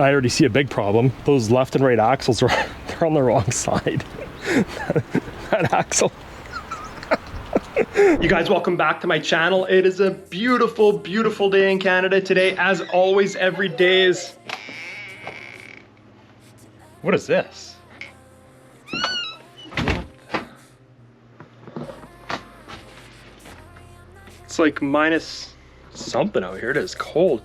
I already see a big problem. Those left and right axles are they're on the wrong side. That axle. You guys, welcome back to my channel. It is a beautiful, beautiful day in Canada today. As always, every day is... What is this? It's like minus something out here. It is cold.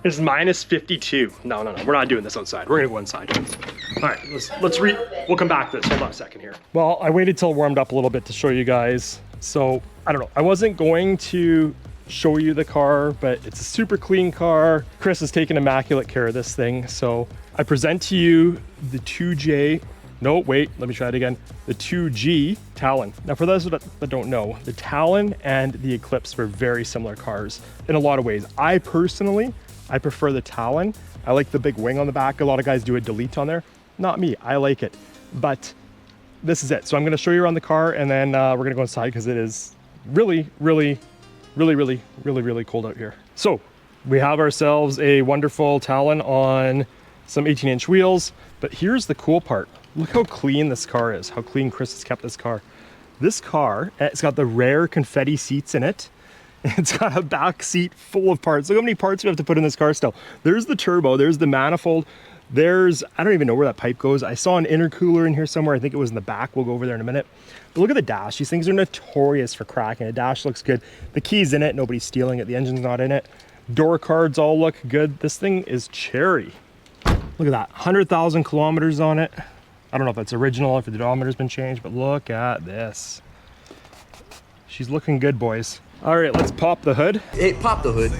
It's minus 52. No, we're not doing this outside. We're gonna go inside. All right, we'll come back to this. Hold on a second here. Well, I waited till it warmed up a little bit to show you guys. So, I don't know. I wasn't going to show you the car, but it's a super clean car. Chris has taken immaculate care of this thing. So I present to you the 2J, no, wait, let me try it again. The 2G Talon. Now for those that don't know, the Talon and the Eclipse were very similar cars in a lot of ways. I prefer the Talon. I like the big wing on the back. A lot of guys do a delete on there. Not me, I like it. But this is it. So I'm gonna show you around the car and then we're gonna go inside because it is really cold out here. So we have ourselves a wonderful Talon on some 18-inch wheels. But here's the cool part. Look how clean this car is, how clean Chris has kept this car. This car, it's got the rare confetti seats in it. It's got a back seat full of parts. Look how many parts we have to put in this car still. There's the turbo, there's the manifold. There's, I don't even know where that pipe goes. I saw an intercooler in here somewhere. I think it was in the back. We'll go over there in a minute. But look at the dash. These things are notorious for cracking. The dash looks good. The key's in it. Nobody's stealing it. The engine's not in it. Door cards all look good. This thing is cherry. Look at that. 100,000 kilometers on it. I don't know if that's original, if the odometer's been changed, but look at this. She's looking good, boys. All right, let's pop the hood. Hey, pop the hood.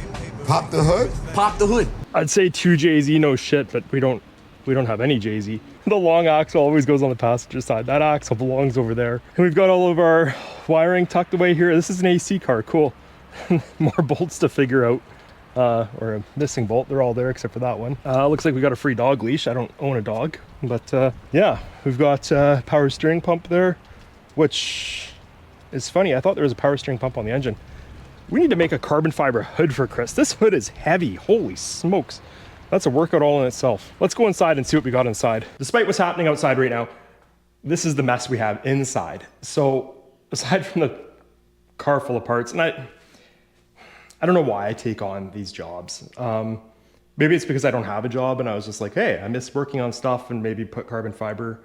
Pop the hood? Pop the hood. I'd say 2JZ, no shit, but we don't have any JZ. The long axle always goes on the passenger side. That axle belongs over there. And we've got all of our wiring tucked away here. This is an AC car, cool. More bolts to figure out, or a missing bolt. They're all there except for that one. Looks like we got a free dog leash. I don't own a dog, but yeah, we've got power steering pump there, which is funny. I thought there was a power steering pump on the engine. We need to make a carbon fiber hood for Chris. This hood is heavy, holy smokes. That's a workout all in itself. Let's go inside and see what we got inside. Despite what's happening outside right now, this is the mess we have inside. So aside from the car full of parts, and I don't know why I take on these jobs. Maybe it's because I don't have a job and I was just like, hey, I miss working on stuff and maybe put carbon fiber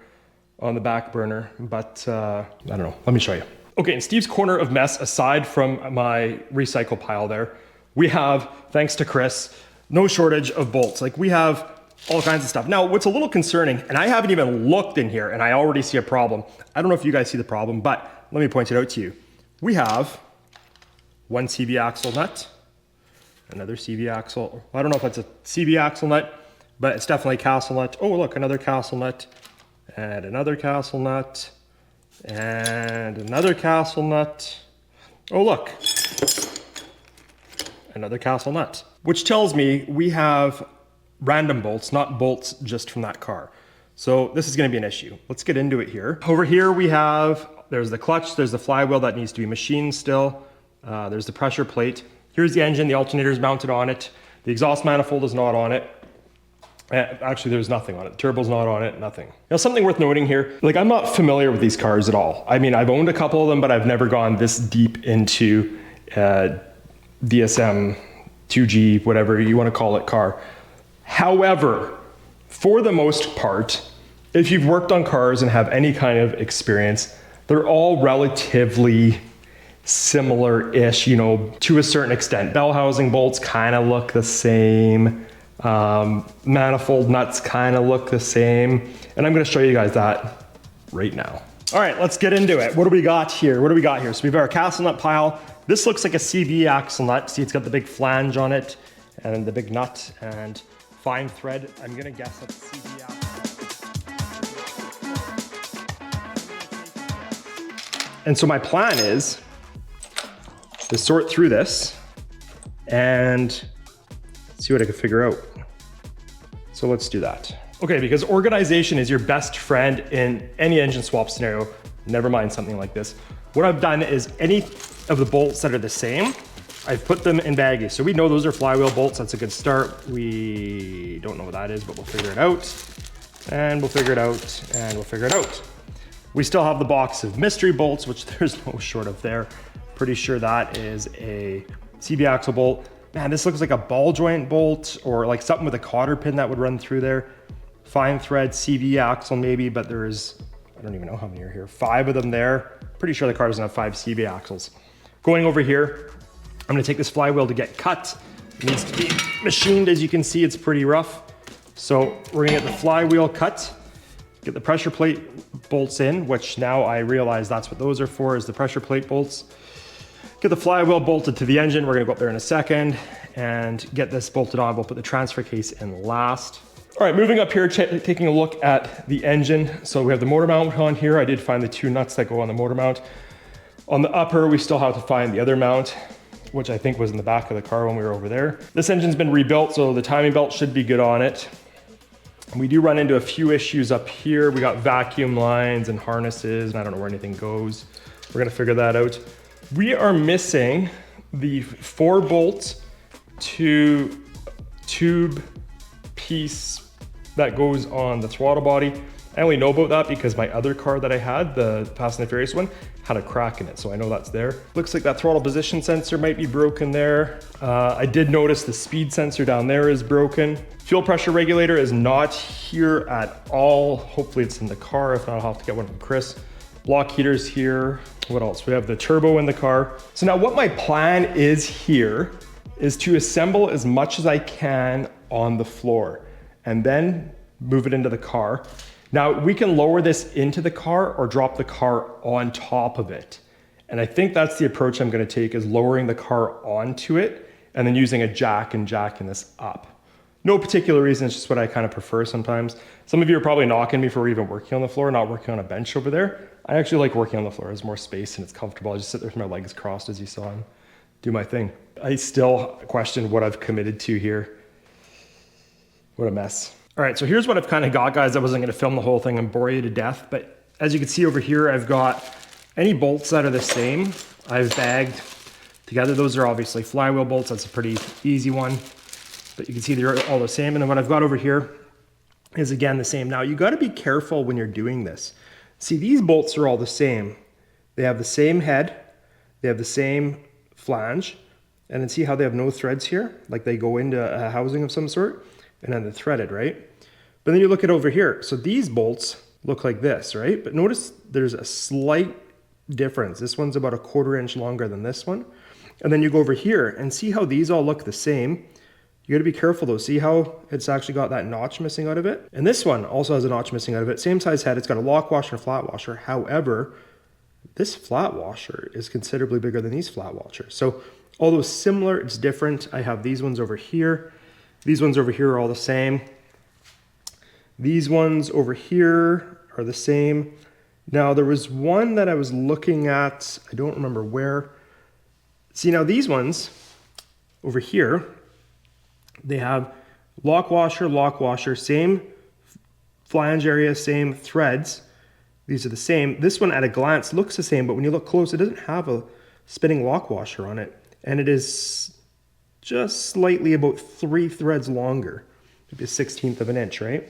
on the back burner, but I don't know, let me show you. Okay, in Steve's corner of mess, aside from my recycle pile there, we have, thanks to Chris, no shortage of bolts. Like we have all kinds of stuff. Now, what's a little concerning, and I haven't even looked in here and I already see a problem. I don't know if you guys see the problem, but let me point it out to you. We have one CV axle nut, another CV axle. I don't know if that's a CV axle nut, but it's definitely a castle nut. Oh, look, another castle nut and another castle nut. And another castle nut. Oh, look, another castle nut, which tells me we have random bolts, not bolts just from that car. So this is going to be an issue. Let's get into it here. Over here we have, there's the clutch, there's the flywheel that needs to be machined still. There's the pressure plate. Here's the engine, the alternator is mounted on it. The exhaust manifold is not on it. Actually, there's nothing on it. The turbo's not on it, nothing. Now, something worth noting here, like I'm not familiar with these cars at all. I mean, I've owned a couple of them, but I've never gone this deep into DSM, 2G, whatever you want to call it, car. However, for the most part, if you've worked on cars and have any kind of experience, they're all relatively similar-ish, you know, to a certain extent. Bell housing bolts kind of look the same. Manifold nuts kind of look the same. And I'm going to show you guys that right now. All right, let's get into it. What do we got here? So we've got our castle nut pile. This looks like a CV axle nut. See, it's got the big flange on it and the big nut and fine thread. I'm going to guess that's CV axle. And so my plan is to sort through this and see what I can figure out. So let's do that. Okay, because organization is your best friend in any engine swap scenario, never mind something like this. What I've done is any of the bolts that are the same, I've put them in baggies. So we know those are flywheel bolts. That's a good start. We don't know what that is, but we'll figure it out. And we'll figure it out, and we'll figure it out. We still have the box of mystery bolts, which there's no short of there. Pretty sure that is a CV axle bolt. Man, this looks like a ball joint bolt or like something with a cotter pin that would run through there. Fine thread CV axle maybe, but there's, I don't even know how many are here. 5 of them there. Pretty sure the car doesn't have 5 CV axles. Going over here, I'm gonna take this flywheel to get cut. It needs to be machined. As you can see, it's pretty rough. So we're gonna get the flywheel cut, get the pressure plate bolts in, which now I realize that's what those are for, is the pressure plate bolts. Get the flywheel bolted to the engine. We're gonna go up there in a second and get this bolted on. We'll put the transfer case in last. All right, moving up here, taking a look at the engine. So we have the motor mount on here. I did find the 2 nuts that go on the motor mount. On the upper, we still have to find the other mount, which I think was in the back of the car when we were over there. This engine's been rebuilt, so the timing belt should be good on it. We do run into a few issues up here. We got vacuum lines and harnesses, and I don't know where anything goes. We're gonna figure that out. We are missing the 4-bolt to tube piece that goes on the throttle body. I only know about that because my other car that I had, the Fast and the Furious one, had a crack in it, so I know that's there. Looks like that throttle position sensor might be broken there. I did notice the speed sensor down there is broken. Fuel pressure regulator is not here at all. Hopefully it's in the car. If not, I'll have to get one from Chris. Block heaters here. What else? We have the turbo in the car. So now what my plan is here is to assemble as much as I can on the floor and then move it into the car. Now we can lower this into the car or drop the car on top of it. And I think that's the approach I'm gonna take, is lowering the car onto it and then using a jack and jacking this up. No particular reason, it's just what I kind of prefer sometimes. Some of you are probably knocking me for even working on the floor, not working on a bench over there. I actually like working on the floor. There's more space and it's comfortable. I just sit there with my legs crossed, as you saw, and do my thing. I still question what I've committed to here. What a mess. All right, so here's what I've kind of got, guys. I wasn't gonna film the whole thing and bore you to death, but as you can see over here, I've got any bolts that are the same, I've bagged together. Those are obviously flywheel bolts. That's a pretty easy one, but you can see they're all the same. And then what I've got over here is again the same. Now you gotta be careful when you're doing this. See, these bolts are all the same. They have the same head, they have the same flange, and then see how they have no threads here? Like they go into a housing of some sort, and then they're threaded, right? But then you look at over here. So these bolts look like this, right? But notice there's a slight difference. This one's about 1/4 inch longer than this one. And then you go over here and see how these all look the same. You gotta be careful though. See how it's actually got that notch missing out of it? And this one also has a notch missing out of it. Same size head, it's got a lock washer and a flat washer. However, this flat washer is considerably bigger than these flat washers. So although similar, it's different. I have these ones over here. These ones over here are all the same. These ones over here are the same. Now there was one that I was looking at, I don't remember where. See, now these ones over here, they have lock washer, same flange area, same threads. These are the same. This one at a glance looks the same, but when you look close, it doesn't have a spinning lock washer on it. And it is just slightly about 3 threads longer, maybe 1/16 of an inch, right?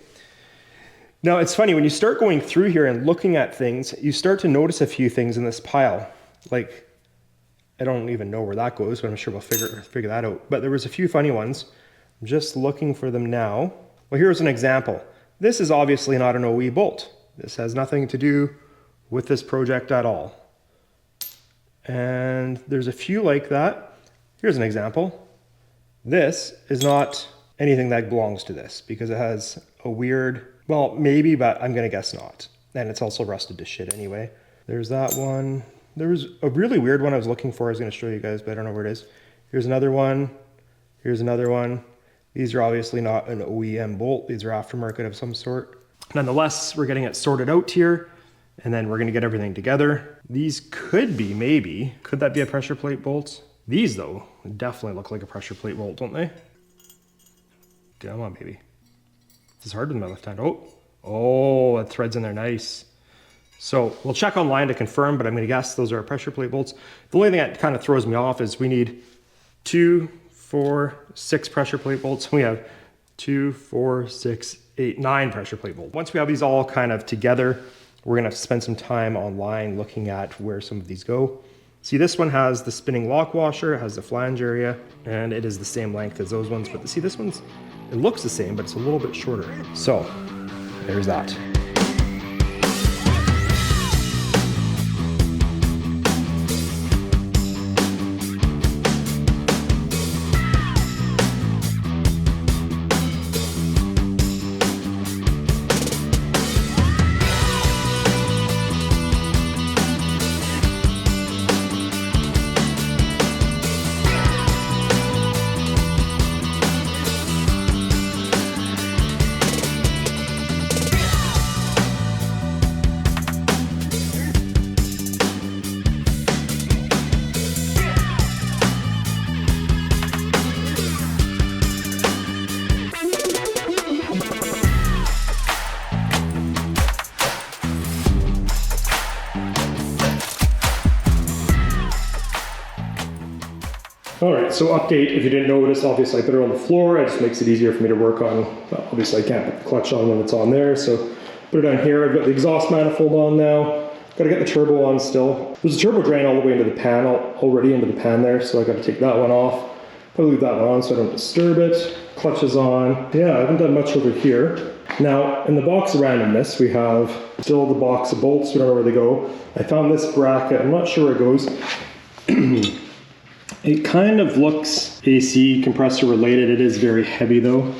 Now it's funny, when you start going through here and looking at things, you start to notice a few things in this pile. Like, I don't even know where that goes, but I'm sure we'll figure that out. But there was a few funny ones. I'm just looking for them now. Well, here's an example. This is obviously not an OE bolt. This has nothing to do with this project at all. And there's a few like that. Here's an example. This is not anything that belongs to this because it has a weird, well, maybe, but I'm gonna guess not. And it's also rusted to shit anyway. There's that one. There was a really weird one I was looking for. I was gonna show you guys, but I don't know where it is. Here's another one. Here's another one. These are obviously not an OEM bolt. These are aftermarket of some sort. Nonetheless, we're getting it sorted out here, and then we're gonna get everything together. These could be, maybe, could that be a pressure plate bolt? These though, definitely look like a pressure plate bolt, don't they? Come on, baby. This is hard with my left hand. Oh, that thread's in there, nice. So we'll check online to confirm, but I'm gonna guess those are pressure plate bolts. The only thing that kind of throws me off is we need 2, 4, 6 pressure plate bolts. We have 2, 4, 6, 8, 9 pressure plate bolts. Once we have these all kind of together, we're gonna have to spend some time online looking at where some of these go. See, this one has the spinning lock washer, it has the flange area, and it is the same length as those ones. But see, this one's, it looks the same, but it's a little bit shorter. So there's that. All right, so update, if you didn't notice, obviously I put it on the floor. It just makes it easier for me to work on. Well, obviously I can't put the clutch on when it's on there, so put it on here. I've got the exhaust manifold on now. Gotta get the turbo on still. There's a turbo drain all the way into the pan, already into the pan there, so I gotta take that one off. Probably leave that one on so I don't disturb it. Clutch is on. Yeah, I haven't done much over here. Now, in the box of randomness, we have still the box of bolts. We don't know where they go. I found this bracket. I'm not sure where it goes. It kind of looks AC compressor related. It is very heavy though,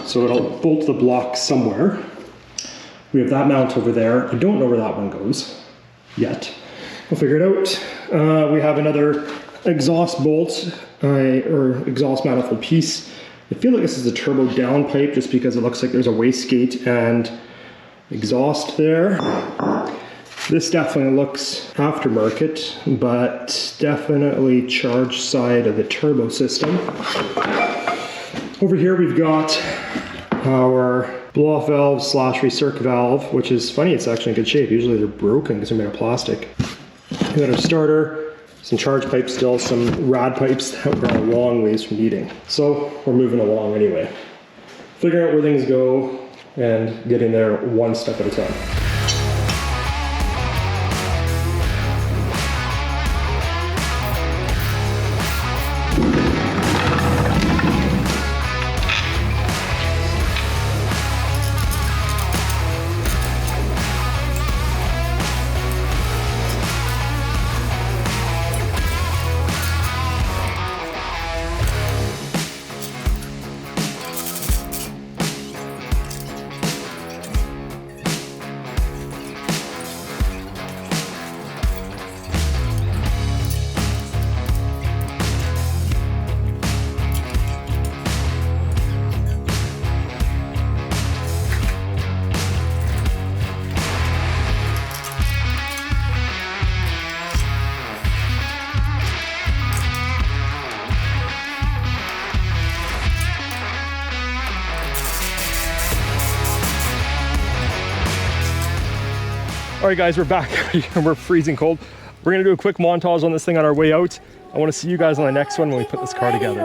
so it'll bolt the block somewhere. We have that mount over there. I don't know where that one goes yet. We'll figure it out. We have another exhaust bolt or exhaust manifold piece. I feel like this is a turbo down pipe just because it looks like there's a wastegate and exhaust there. This definitely looks aftermarket, but definitely charged side of the turbo system. Over here we've got our blow-off valve slash recirc valve, which is funny, it's actually in good shape. Usually they're broken because they're made of plastic. We got our starter, some charge pipes still, some rad pipes that we're a long ways from needing. So we're moving along anyway. Figuring out where things go and getting there one step at a time. All right guys, we're back and we're freezing cold. We're gonna do a quick montage on this thing on our way out. I wanna see you guys on the next one when we put this car together.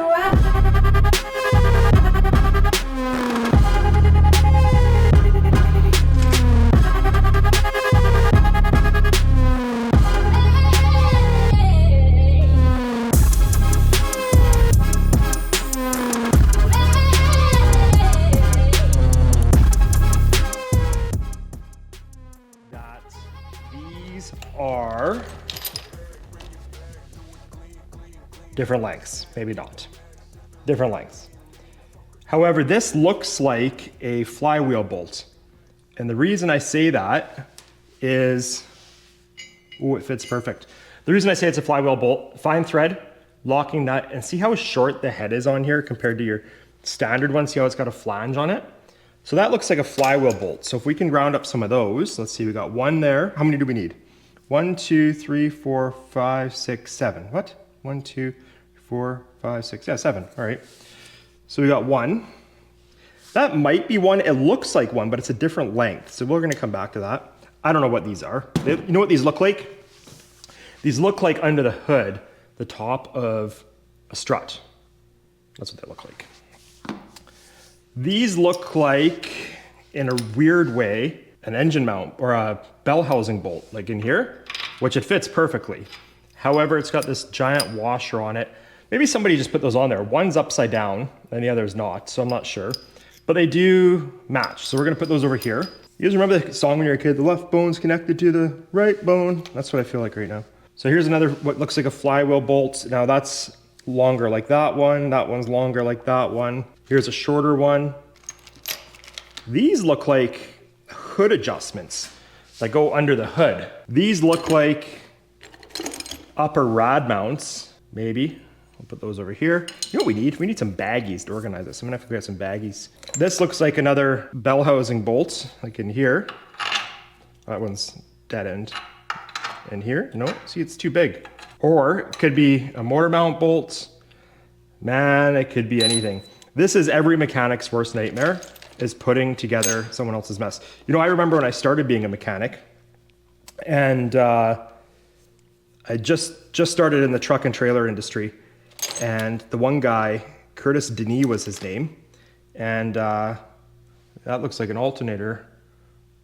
Are different lengths, maybe not. Different lengths. However, this looks like a flywheel bolt. And the reason I say that is, oh, it fits perfect. The reason I say it's a flywheel bolt, fine thread, locking nut, and see how short the head is on here compared to your standard one. See how it's got a flange on it? So that looks like a flywheel bolt. So if we can round up some of those, let's see, we got one there. How many do we need? 1, 2, 3, 4, 5, 6, 7. What? 1, 2, 4, 5, 6, yeah, 7. All right. So we got one. That might be one. It looks like one, but it's a different length. So we're going to come back to that. I don't know what these are. You know what these look like? These look like under the hood, the top of a strut. That's what they look like. These look like, in a weird way, an engine mount or a bell housing bolt, like in here, which it fits perfectly. However, it's got this giant washer on it. Maybe somebody just put those on there. One's upside down and the other's not, so I'm not sure. But they do match, so we're gonna put those over here. You guys remember the song when you were a kid, the left bone's connected to the right bone? That's what I feel like right now. So here's another, what looks like a flywheel bolt. Now that's longer like that one's longer like that one. Here's a shorter one. These look like hood adjustments that go under the hood. These look like upper rad mounts, maybe. I'll put those over here. You know what we need? We need some baggies to organize this. I'm gonna have to get some baggies. This looks like another bell housing bolt, like in here. That one's dead end. In here, no, see, it's too big. Or it could be a mortar mount bolt. Man, it could be anything. This is every mechanic's worst nightmare, is putting together someone else's mess. You know, I remember when I started being a mechanic, and I just started in the truck and trailer industry, and the one guy, Curtis Denis was his name, and that looks like an alternator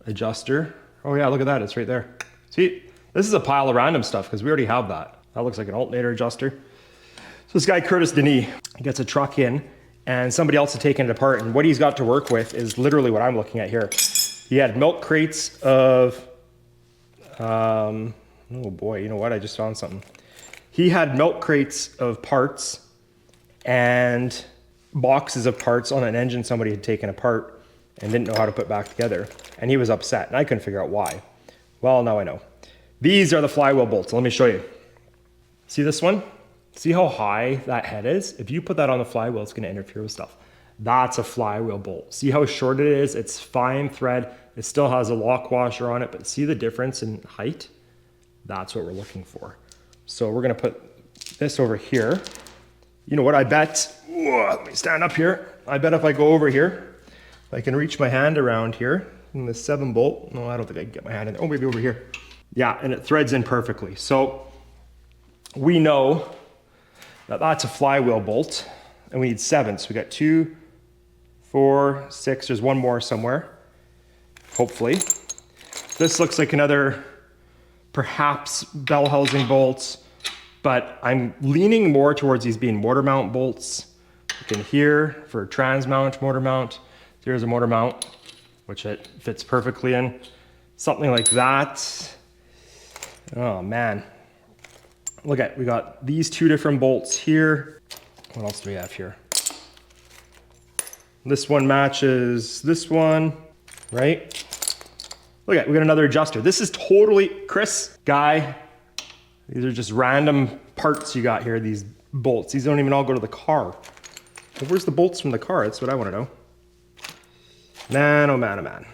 adjuster. Oh yeah, look at that, it's right there. See, this is a pile of random stuff because we already have that. That looks like an alternator adjuster. So this guy, Curtis Denis, gets a truck in and somebody else has taken it apart, and what he's got to work with is literally what I'm looking at here. He had milk crates of, oh boy, you know what? I just found something. He had milk crates of parts and boxes of parts on an engine somebody had taken apart and didn't know how to put back together. And he was upset, and I couldn't figure out why. Well, now I know. These are the flywheel bolts. Let me show you. See this one? See how high that head is? If you put that on the flywheel, it's gonna interfere with stuff. That's a flywheel bolt. See how short it is? It's fine thread. It still has a lock washer on it, but see the difference in height? That's what we're looking for. So we're gonna put this over here. You know what, I bet, let me stand up here. I bet if I go over here, I can reach my hand around here in the 7 bolt. No, I don't think I can get my hand in there. Oh, maybe over here. Yeah, and it threads in perfectly. So we know that that's a flywheel bolt, and we need 7. So we got 2, 4, 6, there's one more somewhere, hopefully. This looks like another, perhaps bell housing bolts, but I'm leaning more towards these being mortar mount bolts. Like in here for trans mount, mortar mount. Here's a mortar mount, which it fits perfectly in. Something like that. Oh man. Look at, we got these 2 different bolts here. What else do we have here? This one matches this one, right? Look at, we got another adjuster. This is totally, Chris, Guy, these are just random parts you got here, these bolts. These don't even all go to the car. Well, where's the bolts from the car? That's what I want to know. Man, oh man, oh man.